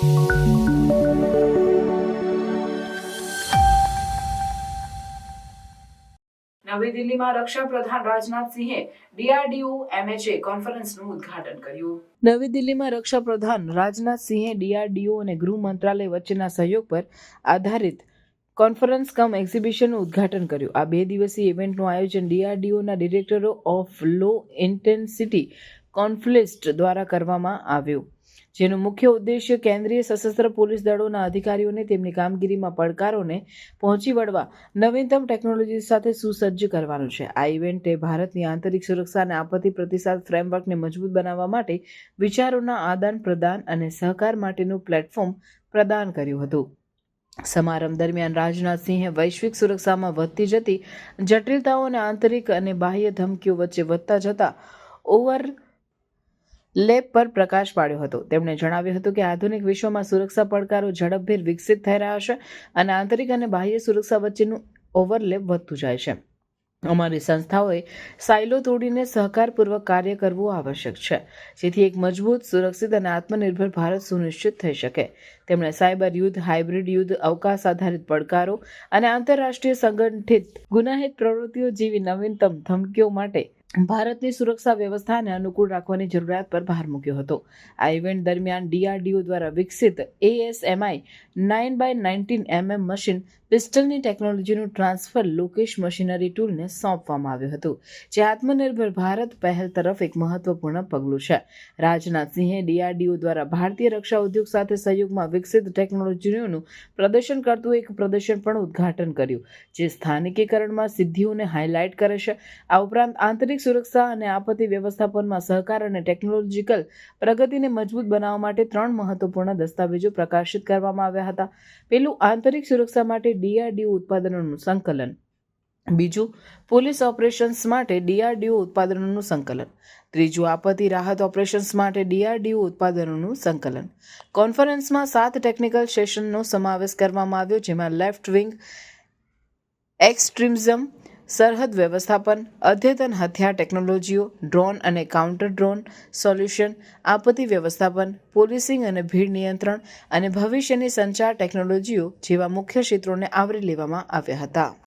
નવી દિલ્હીમાં રક્ષા પ્રધાન રાજનાથ સિંહે ડીઆરડીઓ એમએચએ કોન્ફરન્સનું ઉદ્ઘાટન કર્યું. નવી દિલ્હીમાં રક્ષા પ્રધાન રાજનાથ સિંહે ડીઆરડીઓ અને ગૃહ મંત્રાલય વચ્ચેના સહયોગ પર આધારિત કોન્ફરન્સ કમ એક્ઝિબિશનનું ઉદ્ઘાટન કર્યું. આ 2 દિવસીય ઇવેન્ટનું આયોજન ડીઆરડીઓના ડિરેક્ટરો ઓફ લો ઇન્ટેન્સિટી કોન્ફ્લિક્ટ દ્વારા કરવામાં આવ્યું, જેનો મુખ્ય ઉદ્દેશ્ય કેન્દ્રીય સશસ્ત્ર પોલીસ દળોના અધિકારીઓને તેમની કામગીરીમાં પડકારોને પહોંચી વળવા નવીનતમ ટેકનોલોજી સાથે સુસજ્જ કરવાનું છે. આ ઇવેન્ટે ભારતની આંતરિક સુરક્ષા અને આપત્તિ પ્રતિસાદ ફ્રેમવર્કને મજબૂત બનાવવા માટે વિચારોના આદાન પ્રદાન અને સહકાર માટેનું પ્લેટફોર્મ પ્રદાન કર્યું હતું. સમારંભ દરમિયાન રાજનાથ સિંહે વૈશ્વિક સુરક્ષામાં વધતી જતી જટિલતાઓ અને આંતરિક અને બાહ્ય ધમકીઓ વચ્ચે વધતા જતા ઓવરલેપ પર પ્રકાશ પાડ્યો હતો. તેમણે જણાવ્યું હતું કે આધુનિક વિશ્વમાં સુરક્ષા પડકારો ઝડપભેર વિકસિત થઈ રહ્યા છે અને આંતરિક અને બાહ્ય સુરક્ષા વચ્ચેનું ઓવરલેપ વધતું જાય છે. અમારી સંસ્થાઓએ સાયલો તોડીને સહકારપૂર્વક કાર્ય કરવું આવશ્યક છે, જેથી એક મજબૂત, સુરક્ષિત અને આત્મનિર્ભર ભારત સુનિશ્ચિત થઈ શકે. તેમણે સાયબર યુદ્ધ, હાઇબ્રિડ યુદ્ધ, અવકાશ આધારિત પડકારો અને આંતરરાષ્ટ્રીય સંગઠિત ગુનાહિત પ્રવૃત્તિઓ જેવી નવીનતમ ધમકીઓ માટે ભારતની સુરક્ષા વ્યવસ્થાને અનુકૂળ રાખવાની જરૂરિયાત પર ભાર મૂક્યો હતો. આ ઇવેન્ટ દરમિયાન ડીઆરડીઓ દ્વારા વિકસિત ASMI 9x19mm મશીન પિસ્ટલની ટેકનોલોજીનું ટ્રાન્સફર લોકેશ મશીનરી ટૂલને સોંપવામાં આવ્યું હતું, જે આત્મનિર્ભર ભારત પહેલ તરફ એક મહત્વપૂર્ણ પગલું છે. રાજનાથ સિંહે ડીઆરડીઓ દ્વારા ભારતીય રક્ષા ઉદ્યોગ સાથે સહયોગમાં વિકસિત ટેકનોલોજીઓનું પ્રદર્શન કરતું એક પ્રદર્શન પણ ઉદ્ઘાટન કર્યું, જે સ્થાનિકીકરણમાં સિદ્ધિઓને હાઇલાઇટ કરે છે. આ ઉપરાંત આંતરિક સુરક્ષા અને આપત્તિ વ્યવસ્થાપનમાં સહકાર અને ટેકનોલોજીકલ પ્રગતિને મજબૂત બનાવવા માટે 3 મહત્વપૂર્ણ દસ્તાવેજો પ્રકાશિત કરવામાં આવ્યા હતા. પહેલું, આંતરિક સુરક્ષા માટે ડીઆરડીઓ ઉત્પાદનોનું સંકલન. બીજું, પોલીસ ઓપરેશન્સ માટે ડીઆરડીઓ ઉત્પાદનોનું સંકલન. ત્રીજું, આપત્તિ રાહત ઓપરેશન્સ માટે ડીઆરડીઓ ઉત્પાદનોનું સંકલન. કોન્ફરન્સમાં 7 ટેકનિકલ સેશનનો સમાવેશ કરવામાં આવ્યો, જેમાં લેફ્ટ વિંગ એક્સ્ટ્રીમિઝમ, સરહદ વ્યવસ્થાપન, અદ્યતન હથિયાર ટેકનોલોજીઓ, ડ્રોન અને કાઉન્ટર ડ્રોન સોલ્યુશન, આપત્તિ વ્યવસ્થાપન, પોલીસિંગ અને ભીડ નિયંત્રણ અને ભવિષ્યની સંચાર ટેકનોલોજીઓ જેવા મુખ્ય ક્ષેત્રોને આવરી લેવામાં આવ્યા હતા.